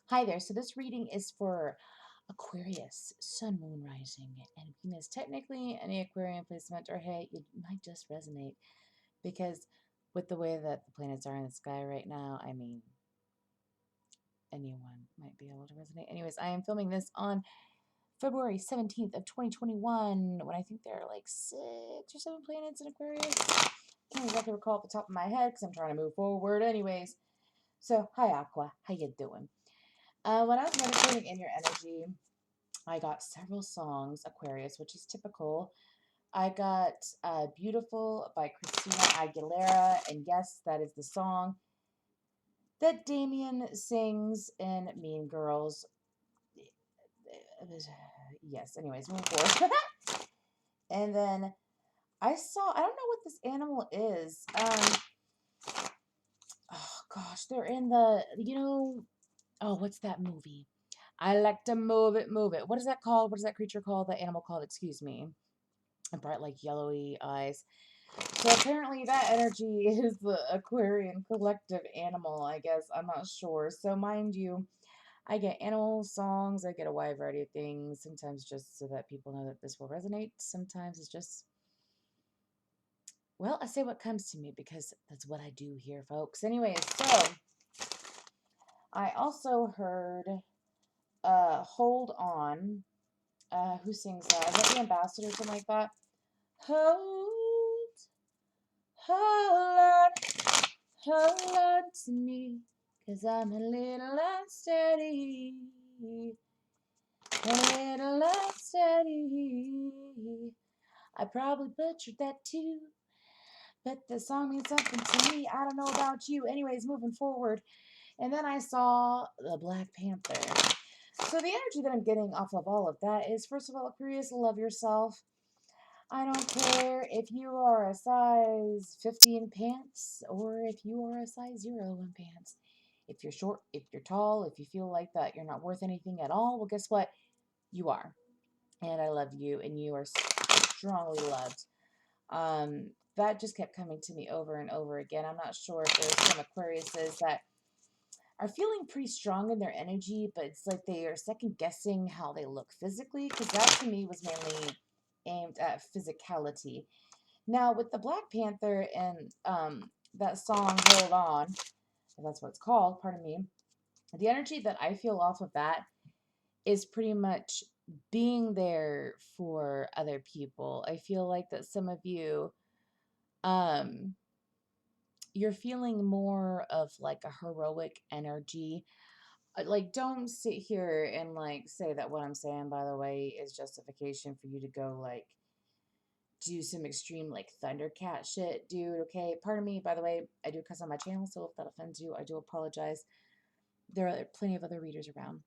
Hi there. So this reading is for Aquarius, Sun, Moon, Rising, and Venus. Technically, any Aquarian placement, or hey, it might just resonate because with the way that the planets are in the sky right now, I mean, anyone might be able to resonate. Anyways, I am filming this on February 17th of 2021 when I think there are like 6 or 7 planets in Aquarius. Can't exactly recall at the top of my head because I'm trying to move forward. Anyways, so hi Aqua, how you doing? When I was meditating in your energy, I got several songs, Aquarius, which is typical. I got Beautiful by Christina Aguilera, and yes, that is the song that Damien sings in Mean Girls. Yes, anyways, moving forward. And then I don't know what this animal is. Oh gosh, they're in oh, what's that movie? I like to move it, move it. What is that called? What is that creature called? The animal called? Excuse me. And bright, like yellowy eyes. So apparently that energy is the Aquarian collective animal, I guess. I'm not sure. So mind you, I get animal songs, I get a wide variety of things, sometimes just so that people know that this will resonate. Sometimes it's just, well, I say what comes to me because that's what I do here, folks. Anyways, so I also heard Hold On. Who sings that? Is that the ambassador or something like that? Hold, hold hold on to me, 'cause I'm a little unsteady. A little unsteady. I probably butchered that too, but the song means something to me. I don't know about you. Anyways, moving forward. And then I saw the Black Panther. So the energy that I'm getting off of all of that is, first of all, Aquarius, love yourself. I don't care if you are a size 50 in pants or if you are a size 0 in pants. If you're short, if you're tall, if you feel like that you're not worth anything at all, well, guess what? You are. And I love you, and you are strongly loved. That just kept coming to me over and over again. I'm not sure if there's some Aquariuses that are feeling pretty strong in their energy, but it's like they are second guessing how they look physically, because that to me was mainly aimed at physicality. Now, with the Black Panther and that song Hold On, if that's what it's called, pardon me, the energy that I feel off of that is pretty much being there for other people. I feel like that some of you, um, you're feeling more of like a heroic energy. Like, don't sit here and like say that what I'm saying, by the way, is justification for you to go like do some extreme like Thundercat shit, dude. Okay, pardon me, by the way, I do cuss on my channel, so if that offends you, I do apologize. There are plenty of other readers around,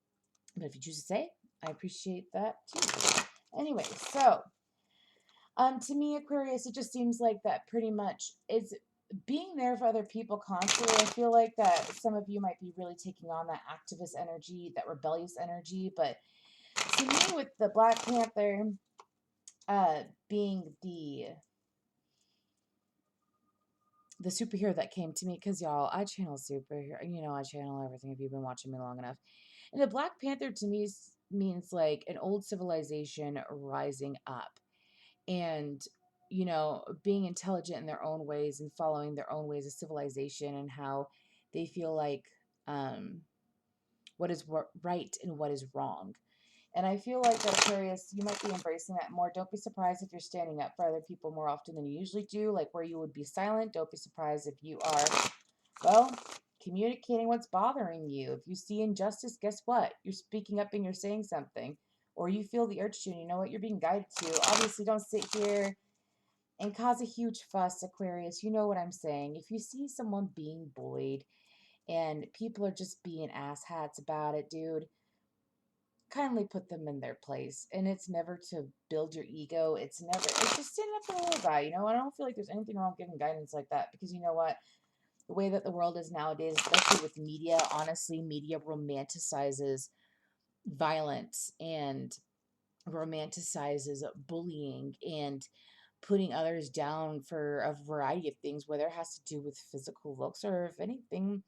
but if you choose to say, I appreciate that too. Anyway, so to me, Aquarius, it just seems like that pretty much is being there for other people constantly. I feel like that some of you might be really taking on that activist energy, that rebellious energy, but to me, with the Black Panther being the superhero that came to me, because y'all, I channel superhero, I channel everything if you've been watching me long enough. And the Black Panther to me means like an old civilization rising up and, being intelligent in their own ways and following their own ways of civilization and how they feel like um, what is right and what is wrong. And I feel like that Aquarius, you might be embracing that more. Don't be surprised if you're standing up for other people more often than you usually do, like where you would be silent. Don't be surprised if you are, well, communicating what's bothering you. If you see injustice, guess what? You're speaking up and you're saying something. Or you feel the urge to, and you know what you're being guided to. Obviously, don't sit here and cause a huge fuss, Aquarius. You know what I'm saying. If you see someone being bullied and people are just being asshats about it, dude, kindly put them in their place. And it's never to build your ego. It's just standing up for the little guy. I don't feel like there's anything wrong with giving guidance like that because you know what? The way that the world is nowadays, especially with media, honestly, media romanticizes violence and romanticizes bullying and putting others down for a variety of things, whether it has to do with physical looks or if anything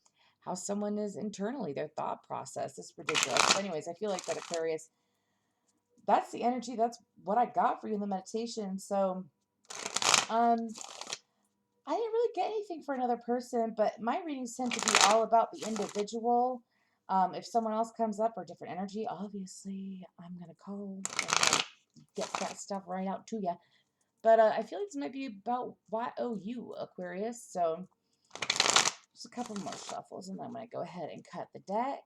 how someone is internally, their thought process. It's ridiculous. But anyways, I feel like that Aquarius, that's the energy. That's what I got for you in the meditation. So, I didn't really get anything for another person, but my readings tend to be all about the individual. If someone else comes up or different energy, obviously I'm going to call and get that stuff right out to you. But I feel like this might be about YOU, Aquarius. So just a couple more shuffles, and then I'm going to go ahead and cut the deck.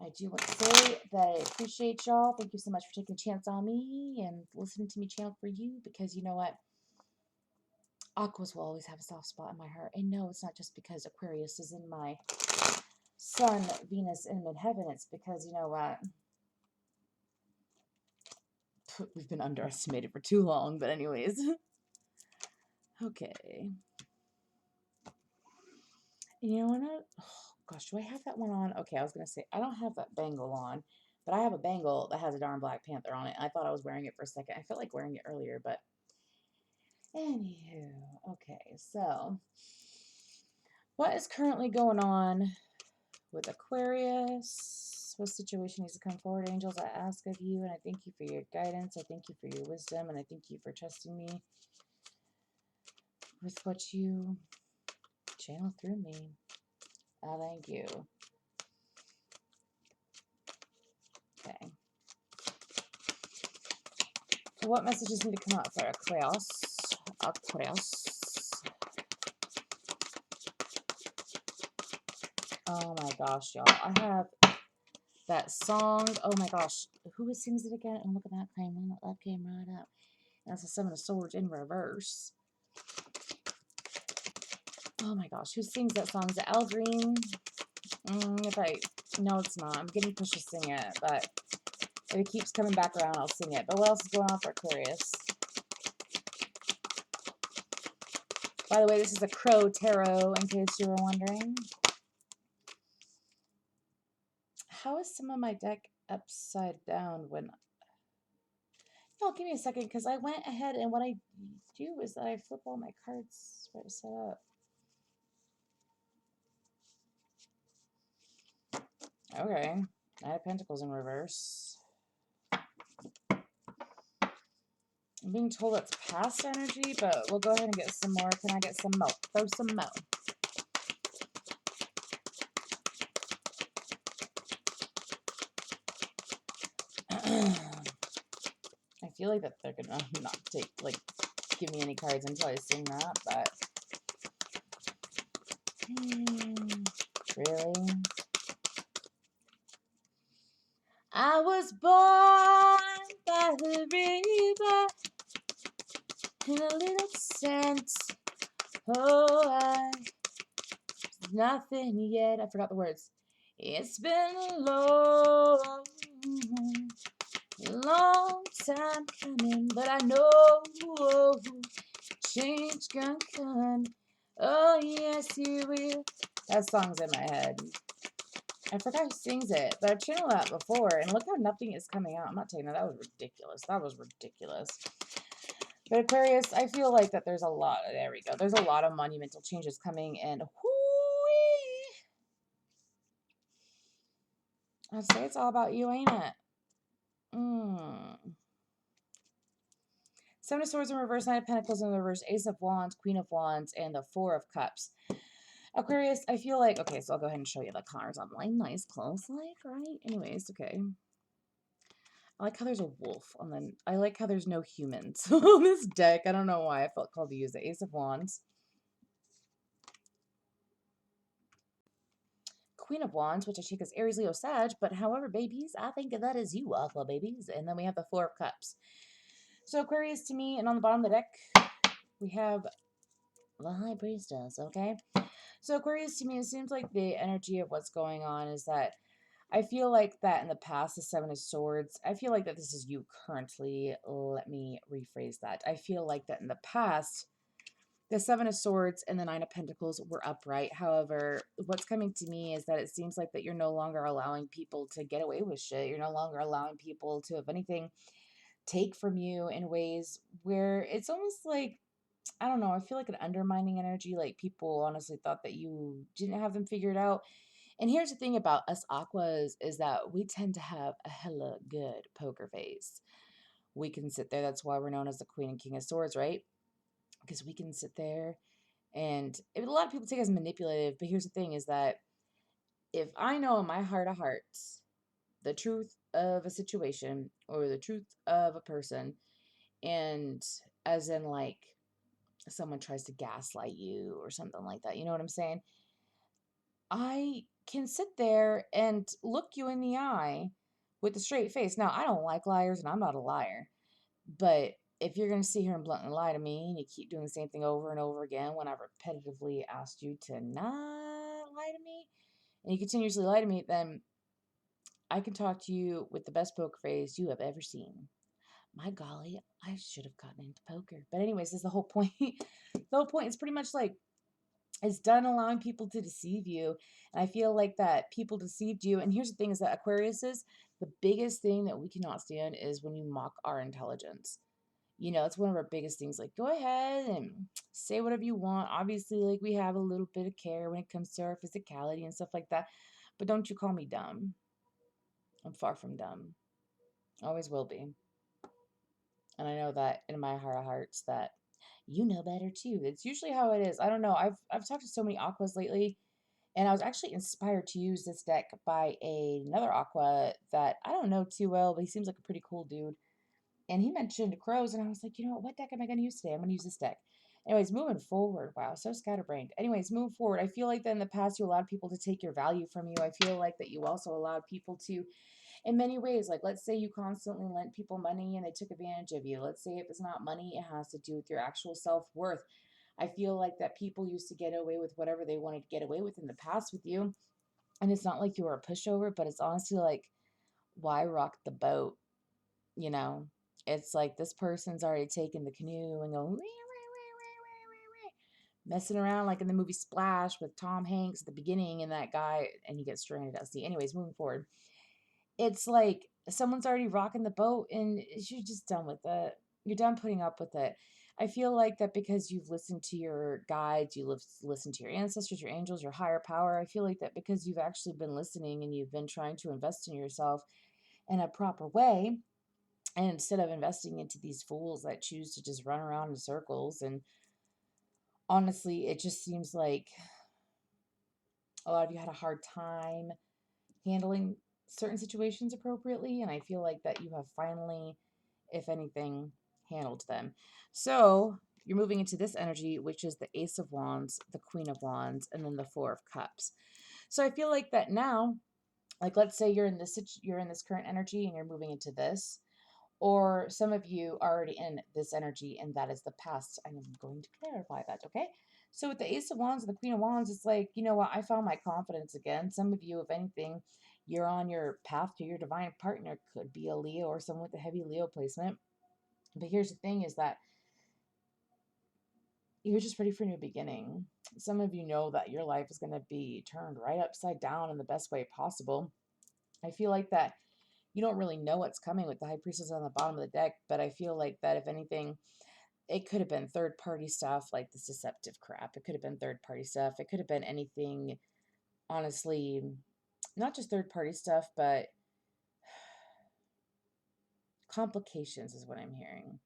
I do want to say that I appreciate y'all. Thank you so much for taking a chance on me and listening to me channel for you, because you know what? Aquas will always have a soft spot in my heart. And no, it's not just because Aquarius is in my Sun, Venus, and midheaven. It's because, you know what? We've been underestimated for too long. But anyways. Okay. You know what? Oh, gosh, do I have that one on? Okay, I was going to say, I don't have that bangle on. But I have a bangle that has a darn Black Panther on it. I thought I was wearing it for a second. I felt like wearing it earlier, but anywho. Okay, so what is currently going on with Aquarius? What situation needs to come forward, angels? I ask of you, and I thank you for your guidance. I thank you for your wisdom, and I thank you for trusting me with what you channel through me. I thank you. Okay. So what messages need to come out for Aquarius? Aquarius. Oh my gosh, y'all. I have that song. Oh my gosh. Who sings it again? Oh, look at that. That came right up. That's the Seven of Swords in reverse. Oh my gosh. Who sings that song? Is it Aldrine? No, it's not. I'm getting pushed to sing it, but if it keeps coming back around, I'll sing it. But what else is going on for Aquarius? By the way, this is a Crow Tarot, in case you were wondering. How is some of my deck upside down when... No, give me a second, because I went ahead and what I do is that I flip all my cards right set up. Okay. Knight of Pentacles in reverse. I'm being told it's past energy, but we'll go ahead and get some more. Can I get some more? Throw some more. I feel like that they're gonna not take, like, give me any cards until I sing that, but really? I was born by the river in a little sense. Oh, nothing yet. I forgot the words. It's been a long time coming, but I know change gonna come. Oh, yes, you will. That song's in my head. I forgot who sings it, but I've channeled that before, and look how nothing is coming out. I'm not taking that. That was ridiculous. That was ridiculous. But Aquarius, I feel like that there's a lot. There we go. There's a lot of monumental changes coming, and I'd say it's all about you, ain't it? Seven of Swords in reverse, Nine of Pentacles in reverse, Ace of Wands, Queen of Wands, and the Four of Cups. Aquarius, I feel like... Okay, so I'll go ahead and show you the cards online. Nice, close, like, right? Anyways, okay. I like how there's a wolf on the... I like how there's no humans on this deck. I don't know why I felt called to use the Ace of Wands. Queen of Wands, which I take as Aries, Leo, Sag, but however, babies, I think that is you, Aqua babies. And then we have the Four of Cups. So Aquarius to me, and on the bottom of the deck, we have the High Priestess, okay? So Aquarius to me, it seems like the energy of what's going on is that I feel like that in the past, the Seven of Swords, I feel like that this is you currently. Let me rephrase that. I feel like that in the past, the Seven of Swords and the Nine of Pentacles were upright. However, what's coming to me is that it seems like that you're no longer allowing people to get away with shit. You're no longer allowing people to, if anything, take from you in ways where it's almost like I don't know, I feel like an undermining energy. Like people honestly thought that you didn't have them figured out. And here's the thing about us aquas is that we tend to have a hella good poker face. We can sit there. That's why we're known as the Queen and King of Swords, right? Because we can sit there and a lot of people take it as manipulative. But here's the thing is that if I know in my heart of hearts the truth of a situation or the truth of a person, and as in like someone tries to gaslight you or something like that, you know what I'm saying? I can sit there and look you in the eye with a straight face. Now, I don't like liars and I'm not a liar. But if you're going to sit here and bluntly lie to me and you keep doing the same thing over and over again when I've repetitively asked you to not lie to me and you continuously lie to me, then I can talk to you with the best poker face you have ever seen. My golly, I should have gotten into poker. But anyways, this is the whole point. The whole point is pretty much like it's done allowing people to deceive you. And I feel like that people deceived you. And here's the thing is that Aquarius is the biggest thing that we cannot stand is when you mock our intelligence. You know, it's one of our biggest things. Like, go ahead and say whatever you want. Obviously, like, we have a little bit of care when it comes to our physicality and stuff like that. But don't you call me dumb. I'm far from dumb. Always will be. And I know that in my heart of hearts that you know better too. It's usually how it is. I don't know. I've talked to so many aquas lately, and I was actually inspired to use this deck by another aqua that I don't know too well, but he seems like a pretty cool dude. And he mentioned crows, and I was like, you know what deck am I going to use today? I'm going to use this deck. Anyways, moving forward. Wow, so scatterbrained. Anyways, move forward. I feel like that in the past you allowed people to take your value from you. I feel like that you also allowed people to, in many ways, like let's say you constantly lent people money and they took advantage of you. Let's say if it's not money, it has to do with your actual self-worth. I feel like that people used to get away with whatever they wanted to get away with in the past with you. And it's not like you were a pushover, but it's honestly like, why rock the boat? You know, it's like this person's already taken the canoe and going messing around like in the movie Splash with Tom Hanks at the beginning and that guy, and he gets stranded at sea. Anyways, moving forward, it's like someone's already rocking the boat and you're just done with it. You're done putting up with it. I feel like that because you've listened to your guides, listened to your ancestors, your angels, your higher power. I feel like that because you've actually been listening and you've been trying to invest in yourself in a proper way, and instead of investing into these fools that choose to just run around in circles, and honestly, it just seems like a lot of you had a hard time handling certain situations appropriately. And I feel like that you have finally, if anything, handled them. So you're moving into this energy, which is the Ace of Wands, the Queen of Wands, and then the Four of Cups. So I feel like that now, like let's say you're in this current energy and you're moving into this. Or some of you are already in this energy, and that is the past. I'm going to clarify that, okay? So with the Ace of Wands and the Queen of Wands, it's like, you know what? I found my confidence again. Some of you, if anything, you're on your path to your divine partner. Could be a Leo or someone with a heavy Leo placement. But here's the thing is that you're just ready for a new beginning. Some of you know that your life is going to be turned right upside down in the best way possible. I feel like that you don't really know what's coming with the High Priestess on the bottom of the deck, but I feel like that if anything, it could have been third party stuff like this deceptive crap. It could have been third party stuff. It could have been anything, honestly, not just third party stuff, but complications is what I'm hearing.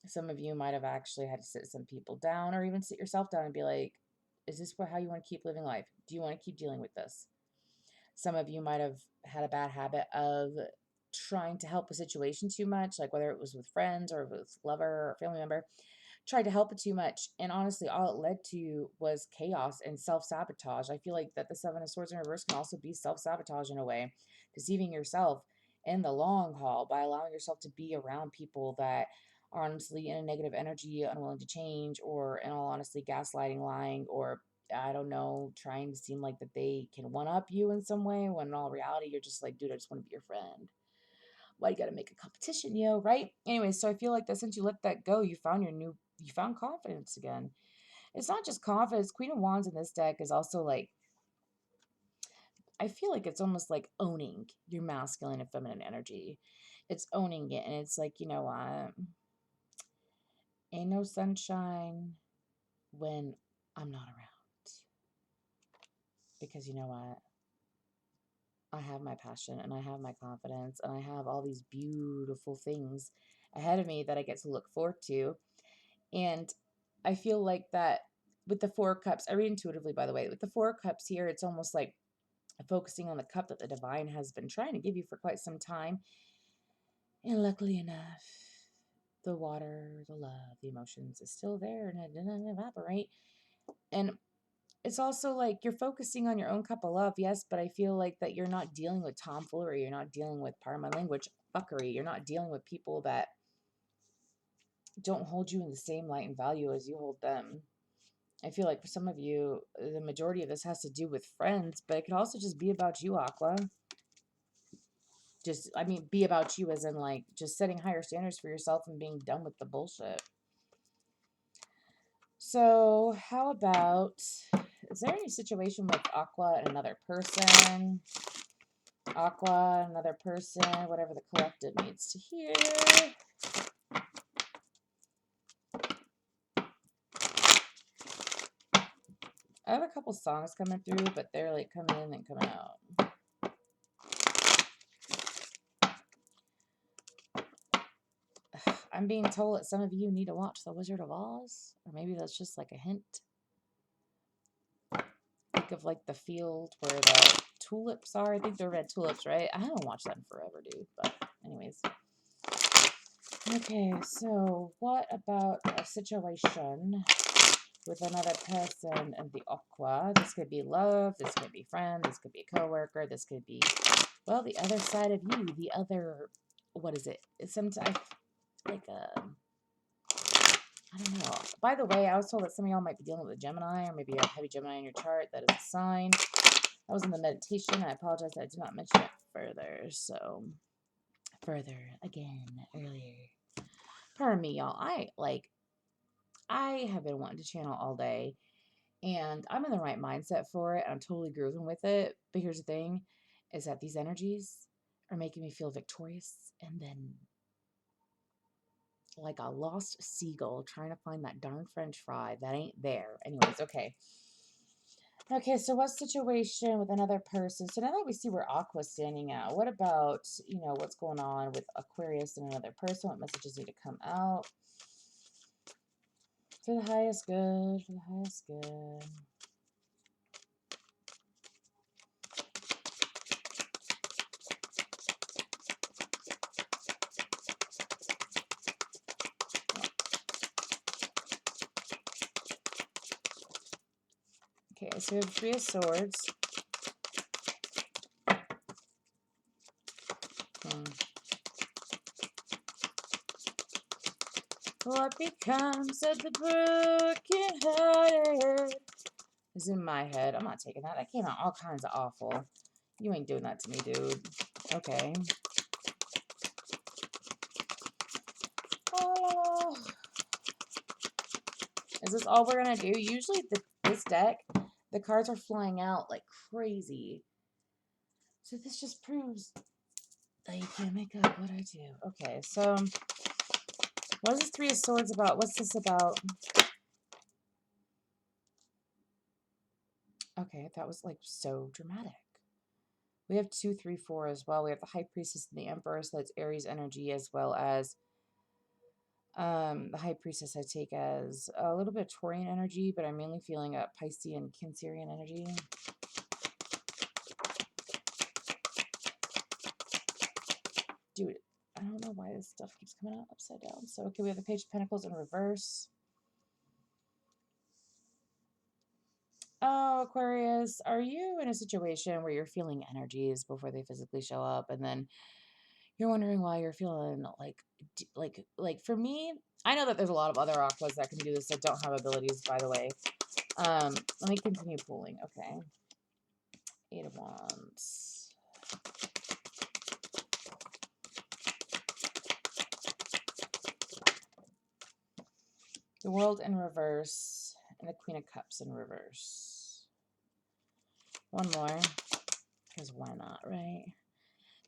Some of you might have actually had to sit some people down or even sit yourself down and be like, is this how you want to keep living life? Do you want to keep dealing with this? Some of you might have had a bad habit of trying to help a situation too much, like whether it was with friends or with lover or family member, tried to help it too much. And honestly, all it led to was chaos and self-sabotage. I feel like that the Seven of Swords in reverse can also be self-sabotage in a way, deceiving yourself in the long haul by allowing yourself to be around people that are honestly in a negative energy, unwilling to change, or in all honesty, gaslighting, lying, or I don't know, trying to seem like that they can one up you in some way when in all reality you're just like, dude, I just want to be your friend. Why you gotta make a competition, right? Anyway, so I feel like that since you let that go, you found confidence again. It's not just confidence. Queen of Wands in this deck is also like, I feel like it's almost like owning your masculine and feminine energy. It's owning it, and it's like, you know what? Ain't no sunshine when I'm not around. Because you know what? I have my passion and I have my confidence and I have all these beautiful things ahead of me that I get to look forward to. And I feel like that with the Four of Cups, I read intuitively, by the way, with the Four of Cups here, it's almost like focusing on the cup that the divine has been trying to give you for quite some time. And luckily enough, the water, the love, the emotions is still there and it didn't evaporate. And it's also like you're focusing on your own cup of love, yes, but I feel like that you're not dealing with tomfoolery. You're not dealing with, pardon my language, fuckery. You're not dealing with people that don't hold you in the same light and value as you hold them. I feel like for some of you, the majority of this has to do with friends, but it could also just be about you, Aqua. Just, I mean, be about you as in like just setting higher standards for yourself and being done with the bullshit. So, how about, is there any situation with Aqua and another person? Aqua, another person, whatever the collective needs to hear. I have a couple songs coming through, but they're like coming in and coming out. I'm being told that some of you need to watch The Wizard of Oz, or maybe that's just like a hint. Think of like the field where the tulips are. I think they're red tulips, right? I haven't watched that in forever, dude. But anyways. Okay, so what about a situation with another person and the Aqua? This could be love, this could be friend, this could be a coworker, this could be, well, the other side of you, the other, what is it? It's sometimes like a, I don't know. By the way, I was told that some of y'all might be dealing with a Gemini, or maybe you have heavy Gemini in your chart. That is a sign. I was in the meditation. I apologize that I did not mention it further. So, further again earlier. Pardon me, y'all. I have been wanting to channel all day, and I'm in the right mindset for it. I'm totally grooving with it. But here's the thing: is that these energies are making me feel victorious, and then like a lost seagull trying to find that darn French fry that ain't there. Anyways, okay. Okay, so what situation with another person? So now that we see where Aqua's standing out, what about, what's going on with Aquarius and another person? What messages need to come out? For the highest good, for the highest good. Okay, so we have Three of Swords. What becomes of the broken hearted is in my head. I'm not taking that. That came out all kinds of awful. You ain't doing that to me, dude. Okay. Oh. Is this all we're going to do? Usually this deck, the cards are flying out like crazy. So this just proves that you can't make up what I do. Okay, so what is this Three of Swords about? What's this about? Okay, that was like so dramatic. We have 2, 3, 4 as well. We have the High Priestess and the Emperor, so that's Aries energy, as well as the High Priestess I take as a little bit of Taurian energy, but I'm mainly feeling a Piscean and Cancerian energy. Dude, I don't know why this stuff keeps coming out upside down. So, okay, we have the Page of Pentacles in reverse. Oh, Aquarius, are you in a situation where you're feeling energies before they physically show up, and then you're wondering why you're feeling like for me, I know that there's a lot of other Aquas that can do this that don't have abilities, by the way. Let me continue pulling. Okay. 8 of Wands. The World in reverse and the Queen of Cups in reverse. One more, because why not, right?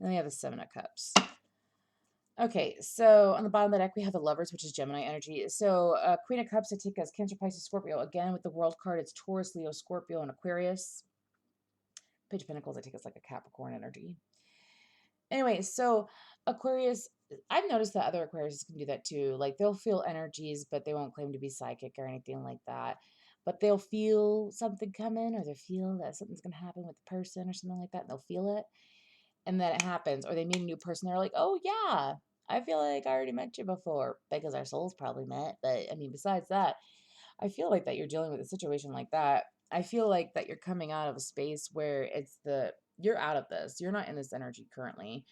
And then we have the Seven of Cups. Okay, so on the bottom of the deck, we have the Lovers, which is Gemini energy. So Queen of Cups, I take as Cancer, Pisces, Scorpio. Again, with the World card, it's Taurus, Leo, Scorpio, and Aquarius. Page of Pentacles, I take as like a Capricorn energy. Anyway, so Aquarius, I've noticed that other Aquariuses can do that too. Like they'll feel energies, but they won't claim to be psychic or anything like that. But they'll feel something coming, or they feel that something's going to happen with the person or something like that. And they'll feel it. And then it happens. Or they meet a new person. They're like, oh, yeah, I feel like I already met you before. Because our souls probably met. But I mean, besides that, I feel like that you're dealing with a situation like that. I feel like that you're coming out of a space where you're out of this. You're not in this energy currently.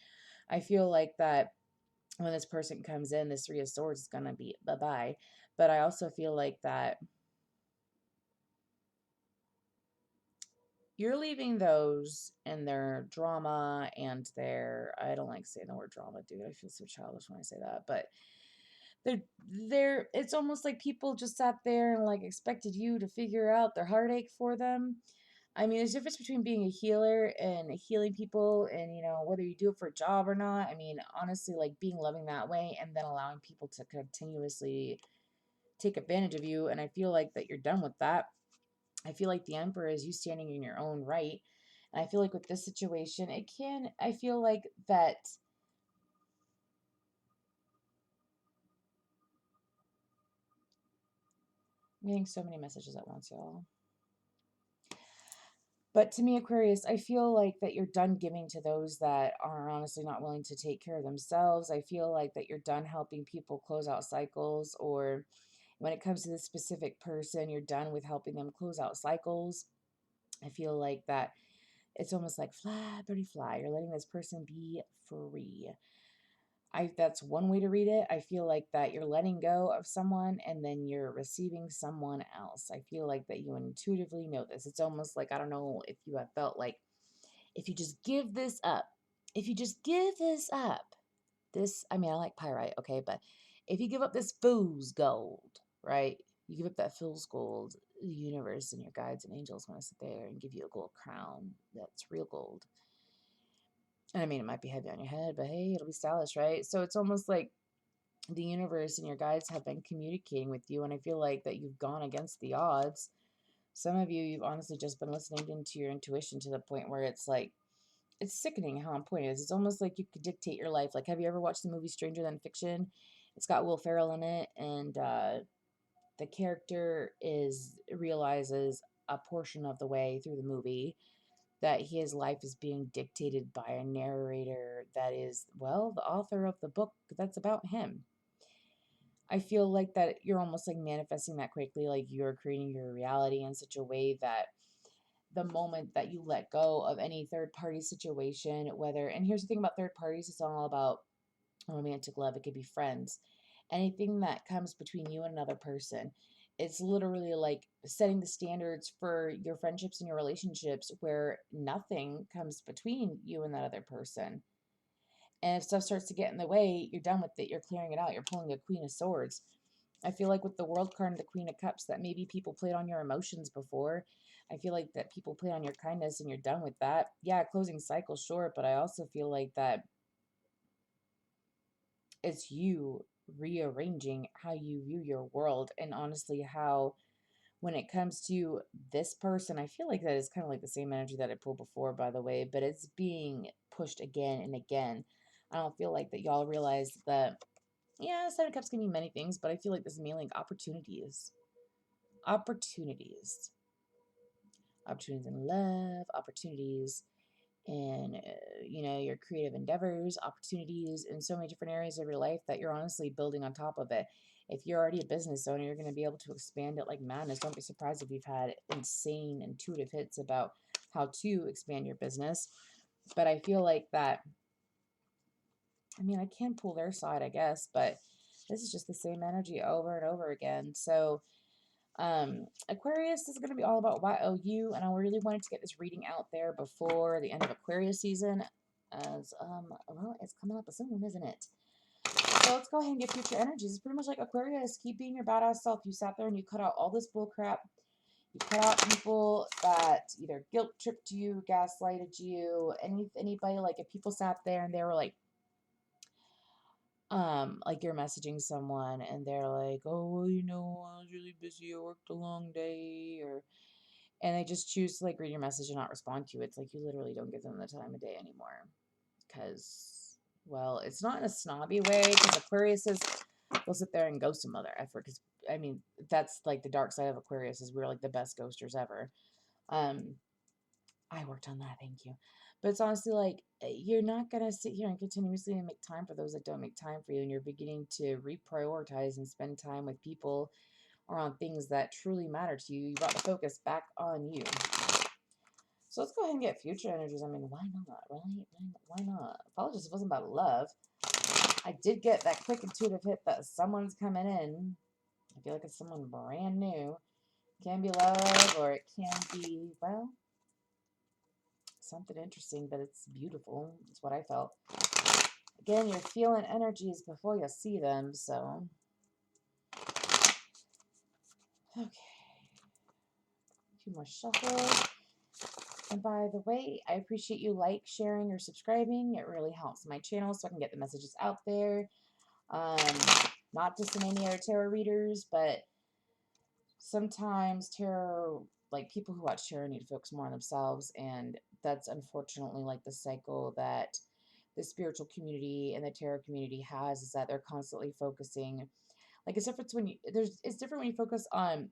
I feel like that when this person comes in, this Three of Swords is going to be bye-bye. But I also feel like that you're leaving those and their drama and I don't like saying the word drama, dude. I feel so childish when I say that. But it's almost like people just sat there and like expected you to figure out their heartache for them. I mean, there's a difference between being a healer and healing people, and whether you do it for a job or not. I mean, honestly, like being loving that way and then allowing people to continuously take advantage of you. And I feel like that you're done with that. I feel like the Emperor is you standing in your own right. And I feel like with this situation, I feel like that I'm getting so many messages at once, y'all. But to me, Aquarius, I feel like that you're done giving to those that are honestly not willing to take care of themselves. I feel like that you're done helping people close out cycles, or when it comes to this specific person, you're done with helping them close out cycles. I feel like that it's almost like fly, birdie, fly. You're letting this person be free. That's one way to read it. I feel like that you're letting go of someone and then you're receiving someone else. I feel like that you intuitively know this. It's almost like, I don't know if you have felt like, if you just give this up, if you just give this up, I mean, I like pyrite, okay, but if you give up this fool's gold, right? You give up that fool's gold, the universe and your guides and angels want to sit there and give you a gold crown that's real gold. And I mean, it might be heavy on your head, but hey, it'll be stylish, right? So it's almost like the universe and your guides have been communicating with you. And I feel like that you've gone against the odds. Some of you, you've honestly just been listening into your intuition to the point where it's like, it's sickening how on point it is. It's almost like you could dictate your life. Like, have you ever watched the movie Stranger Than Fiction? It's got Will Ferrell in it. And the character realizes a portion of the way through the movie that his life is being dictated by a narrator that is, well, the author of the book that's about him. I feel like that you're almost like manifesting that quickly, like you're creating your reality in such a way that the moment that you let go of any third party situation, and here's the thing about third parties, it's all about romantic love, it could be friends, anything that comes between you and another person. It's literally like setting the standards for your friendships and your relationships where nothing comes between you and that other person. And if stuff starts to get in the way, you're done with it. You're clearing it out. You're pulling a Queen of Swords. I feel like with the World card and the Queen of Cups, that maybe people played on your emotions before. I feel like that people play on your kindness and you're done with that. Yeah, closing cycle, sure. But I also feel like that it's you rearranging how you view your world, and honestly how when it comes to this person, I feel like that is kind of like the same energy that I pulled before, by the way, but it's being pushed again and again. I don't feel like that y'all realize that, yeah, Seven of Cups can mean many things, but I feel like this is mainly like opportunities. Opportunities. Opportunities in love, opportunities in your creative endeavors, opportunities in so many different areas of your life that you're honestly building on top of it. If you're already a business owner, you're going to be able to expand it like madness. Don't be surprised if you've had insane intuitive hits about how to expand your business. But I feel like that, I mean, I can pull their side, I guess, but this is just the same energy over and over again. So Aquarius is going to be all about YOU, and I really wanted to get this reading out there before the end of Aquarius season, as well, it's coming up soon, isn't it? So let's go ahead and get future energies. It's pretty much like Aquarius. Keep being your badass self. You sat there and you cut out all this bull crap. You cut out people that either guilt tripped you, gaslighted you, anybody. Like if people sat there and they were like, like you're messaging someone and they're like, oh, well, you know, I was really busy, I worked a long day, or and they just choose to like read your message and not respond to you. It's like you literally don't give them the time of day anymore. Because, well, it's not in a snobby way, because Aquarius is will sit there and ghost some other effort. Because I mean, that's like the dark side of Aquarius, is we're like the best ghosters ever. Um, I worked on that, thank you. But it's honestly like you're not gonna sit here and continuously make time for those that don't make time for you, and you're beginning to reprioritize and spend time with people or on things that truly matter to you. You brought the focus back on you. So let's go ahead and get future energies. I mean, why not, right? Why not? Apologies if it wasn't about love. I did get that quick intuitive hit that someone's coming in. I feel like it's someone brand new. It can be love, or it can be, well, something interesting, but it's beautiful. It's what I felt. Again, you're feeling energies before you see them, so. Okay. A few more shuffles. And by the way, I appreciate you sharing, or subscribing. It really helps my channel so I can get the messages out there. Um, Not just in any other tarot readers, but sometimes tarot, like people who watch tarot need to focus more on themselves, and that's unfortunately like the cycle that the spiritual community and the tarot community has, is that they're constantly focusing. Like it's different when it's different when you focus on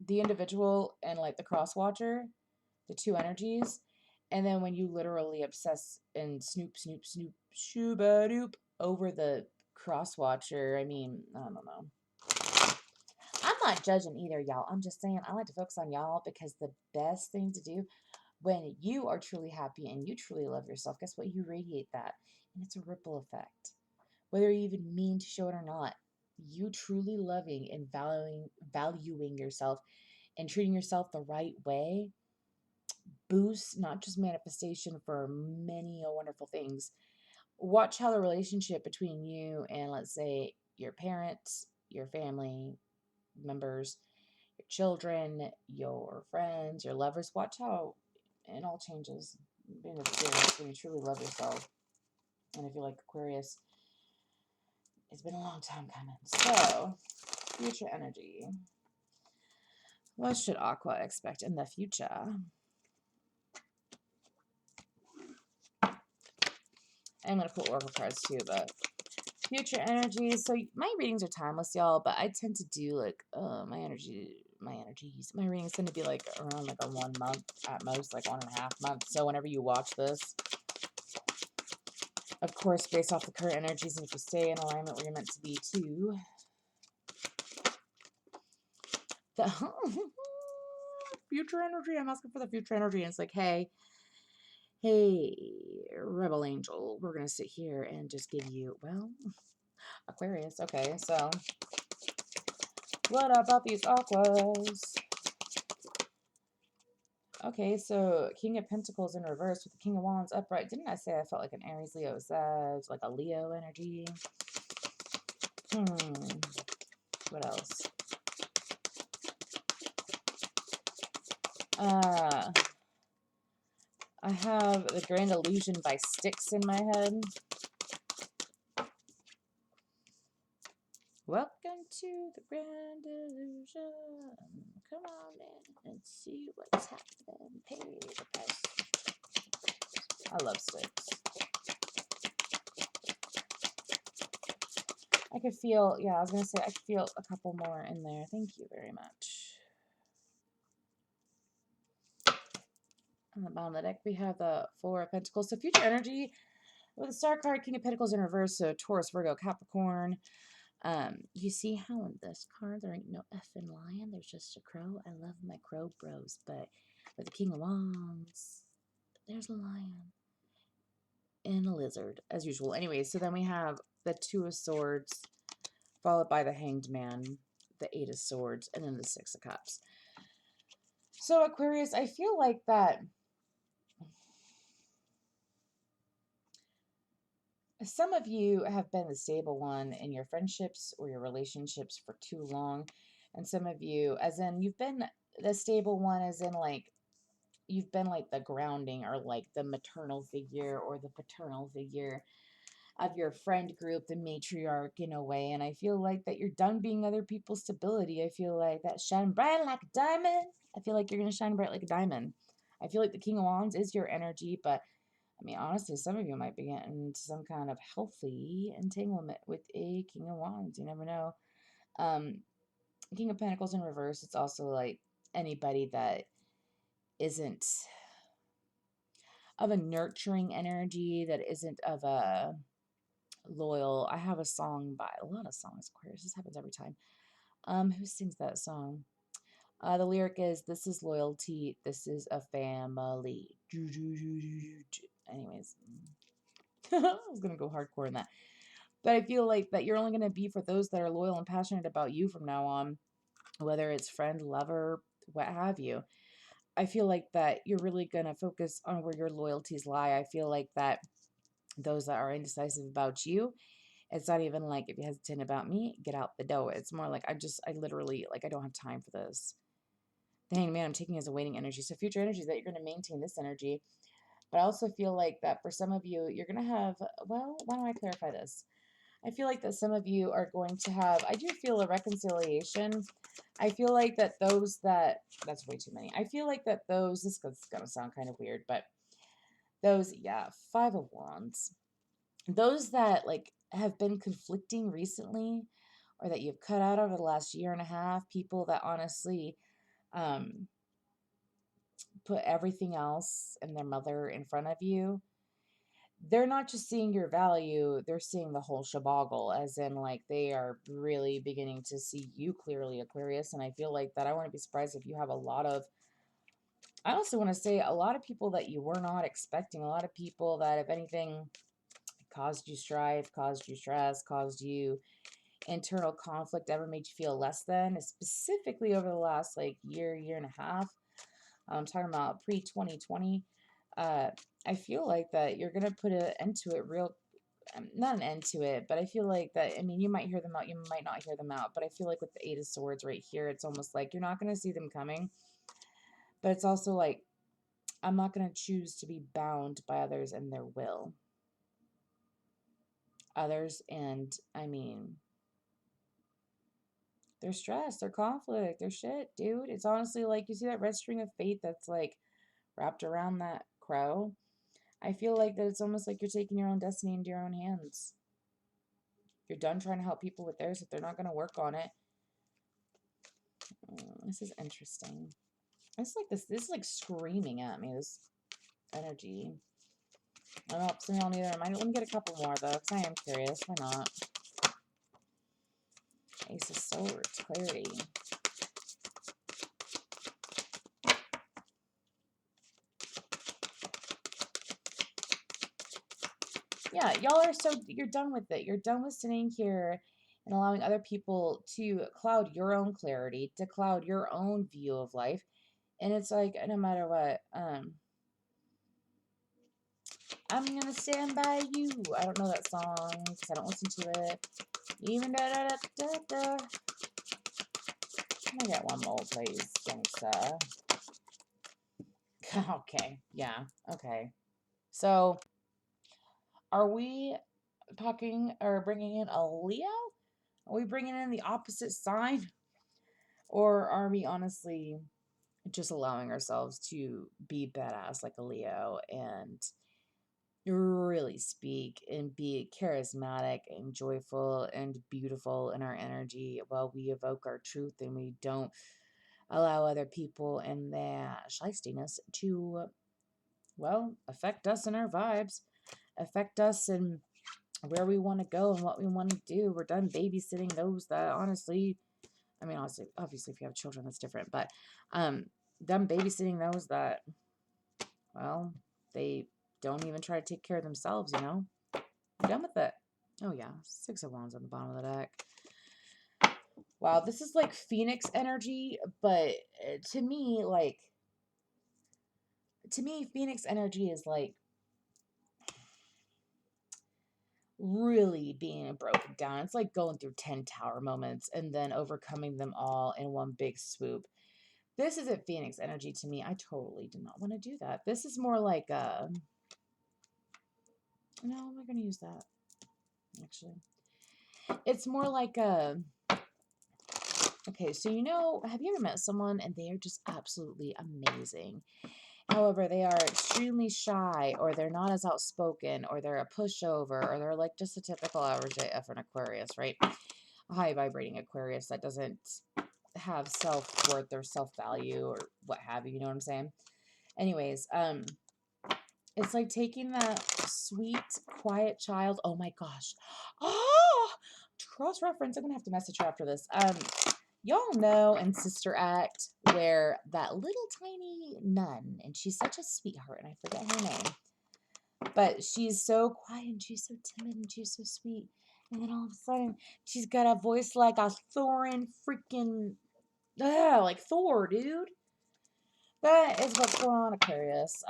the individual and like the cross watcher, the two energies, and then when you literally obsess and snoop shooba doop over the cross watcher. I mean, I don't know. I'm not judging either, y'all. I'm just saying I like to focus on y'all, because the best thing to do when you are truly happy and you truly love yourself, guess what? You radiate that. And it's a ripple effect. Whether you even mean to show it or not, you truly loving and valuing yourself and treating yourself the right way boosts not just manifestation for many wonderful things. Watch how the relationship between you and, let's say, your parents, your family members, your children, your friends, your lovers, watch how it all changes. Being experienced when you truly love yourself. And if you're like Aquarius, it's been a long time coming. So, future energy. What should Aqua expect in the future? I'm going to pull oracle cards too, but future energy. So my readings are timeless, y'all, but I tend to do like my readings tend to be like around like a 1 month at most, like 1.5 months. So whenever you watch this, of course, based off the current energies, and if you stay in alignment where you're meant to be too. The future energy. I'm asking for the future energy, and it's like, hey, rebel angel, we're gonna sit here and just give you, well, Aquarius. Okay, so what about these aquas? Okay, so King of Pentacles in reverse with the King of Wands upright. Didn't I say I felt like an Aries, Leo, Sag, like a Leo energy? What else? I have the Grand Illusion by Styx in my head. Welcome to the Grand Illusion. Come on in and see what's happening. Pay the price. I love Styx. I could feel, yeah, I was going to say, I could feel a couple more in there. Thank you very much. On the bottom of the deck, we have the Four of Pentacles. So future energy with the Star card, King of Pentacles in reverse, so Taurus, Virgo, Capricorn. You see how in this card there ain't no effing lion, there's just a crow. I love my crow bros, but with the King of Wands, there's a lion and a lizard, as usual. Anyway, so then we have the Two of Swords, followed by the Hanged Man, the Eight of Swords, and then the Six of Cups. So Aquarius, I feel like that some of you have been the stable one in your friendships or your relationships for too long. And some of you, as in you've been the stable one, as in like you've been like the grounding or like the maternal figure or the paternal figure. of your friend group, the matriarch in a way. And I feel like that you're done being other people's stability. I feel like that shine bright like a diamond. I feel like you're going to shine bright like a diamond. I feel like the King of Wands is your energy, but I mean, honestly, some of you might be getting into some kind of healthy entanglement with a King of Wands. You never know. Um, King of Pentacles in reverse, it's also like anybody that isn't of a nurturing energy, that isn't of a loyal. I have a song by a lot of songs, Aquarius. This happens every time. Who sings that song? The lyric is, "This is loyalty. This is a family." Anyways, I was gonna go hardcore in that, but I feel like that you're only gonna be for those that are loyal and passionate about you from now on, whether it's friend, lover, what have you. I feel like that you're really gonna focus on where your loyalties lie. I feel like that those that are indecisive about you, it's not even like, if you're hesitant about me, get out the door. It's more like, I literally, like, I don't have time for this. The Hanged Man I'm taking as a waiting energy. So future energy is that you're going to maintain this energy. But I also feel like that for some of you, you're going to have, well, why don't I clarify this? I feel like that some of you are going to have, I do feel a reconciliation. I feel like that those that, that's way too many. I feel like that those, this is going to sound kind of weird, but those, yeah, Five of Wands. Those that like have been conflicting recently, or that you've cut out over the last year and a half, people that honestly um, put everything else and their mother in front of you, they're not just seeing your value, they're seeing the whole shabogle, as in like they are really beginning to see you clearly, Aquarius. And I feel like that I wouldn't be surprised if you have a lot of, I also want to say, a lot of people that you were not expecting, a lot of people that, if anything, caused you strife, caused you stress, caused you internal conflict, ever made you feel less than, specifically over the last like year and a half. I'm talking about pre 2020. I feel like that you're gonna put an end to it real, not an end to it, but I feel like that, I mean, you might hear them out, you might not hear them out, but I feel like with the Eight of Swords right here, it's almost like you're not gonna see them coming, but it's also like, I'm not gonna choose to be bound by others and their will. Others, and I mean, their stress, their conflict, their shit, dude. It's honestly like, you see that red string of fate that's like wrapped around that crow? I feel like that it's almost like you're taking your own destiny into your own hands. You're done trying to help people with theirs if they're not going to work on it. This is interesting. It's like this is like screaming at me, this energy. I don't know if some of y'all need a reminder. Let me get a couple more though, because I am curious. Why not? Ace of Swords, clarity. Yeah, y'all are so, you're done with it. You're done with sitting here and allowing other people to cloud your own clarity, to cloud your own view of life. And it's like, no matter what, I'm gonna stand by you. I don't know that song because I don't listen to it. Even da da da da da. Can I get one more, please? Thanks, sir. Okay, yeah, okay. So, are we talking or bringing in a Leo? Are we bringing in the opposite sign? Or are we honestly just allowing ourselves to be badass like a Leo and really speak and be charismatic and joyful and beautiful in our energy while we evoke our truth and we don't allow other people and their shystiness to, well, affect us and our vibes, affect us and where we want to go and what we want to do. We're done babysitting those that honestly, I mean, obviously, if you have children, that's different, but them babysitting those that, well, they don't even try to take care of themselves, you know? I'm done with it. Oh, yeah. Six of Wands on the bottom of the deck. Wow, this is like Phoenix energy, but to me, Phoenix energy is like really being broken down. It's like going through 10 tower moments and then overcoming them all in one big swoop. This isn't Phoenix energy to me. I totally did not want to do that. This is more like, no, I'm not going to use that. actually. It's more like a... Okay, so have you ever met someone and they are just absolutely amazing? However, they are extremely shy, or they're not as outspoken, or they're a pushover, or they're like just a typical average AF an Aquarius, right? A high vibrating Aquarius that doesn't have self-worth or self-value or what have you, you know what I'm saying? Anyways, it's like taking that sweet, quiet child. Oh my gosh. Oh, cross reference. I'm gonna have to message her after this. Y'all know in Sister Act where that little tiny nun, and she's such a sweetheart, and I forget her name, but she's so quiet and she's so timid and she's so sweet, and then all of a sudden she's got a voice like a Thorin freaking, like Thor, dude. That is what's going on, Aquarius.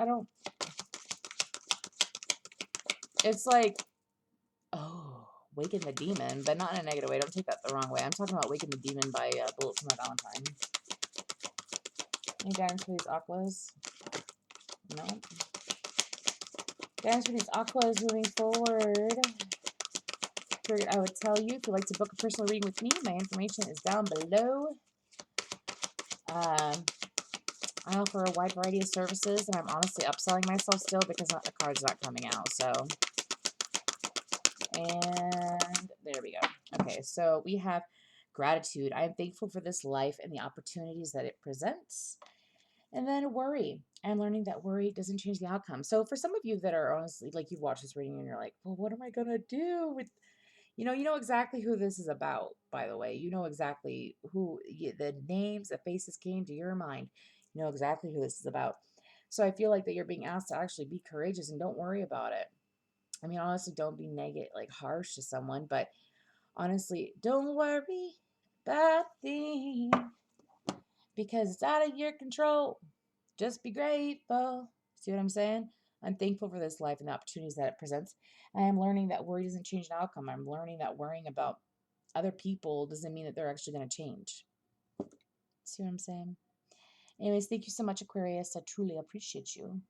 It's like, oh, Waken the Demon, but not in a negative way. Don't take that the wrong way. I'm talking about Waken the Demon by Bullet for My Valentine. Any guidance for these aquas? No. Guidance for these aquas moving forward. Figured I would tell you, if you'd like to book a personal reading with me, my information is down below. I offer a wide variety of services, and I'm honestly upselling myself still because the card's not coming out. So, and there we go. Okay, so we have gratitude. I am thankful for this life and the opportunities that it presents. And then worry. I'm learning that worry doesn't change the outcome. So for some of you that are honestly, like, you've watched this reading and you're like, well, what am I going to do with, you know exactly who this is about, by the way. You know exactly who, the names, the faces came to your mind. You know exactly who this is about. So I feel like that you're being asked to actually be courageous and don't worry about it. I mean, honestly, don't be negative, like harsh to someone, but honestly, don't worry about things because it's out of your control. Just be grateful. See what I'm saying? I'm thankful for this life and the opportunities that it presents. I am learning that worry doesn't change an outcome. I'm learning that worrying about other people doesn't mean that they're actually going to change. See what I'm saying? Anyways, thank you so much, Aquarius. I truly appreciate you.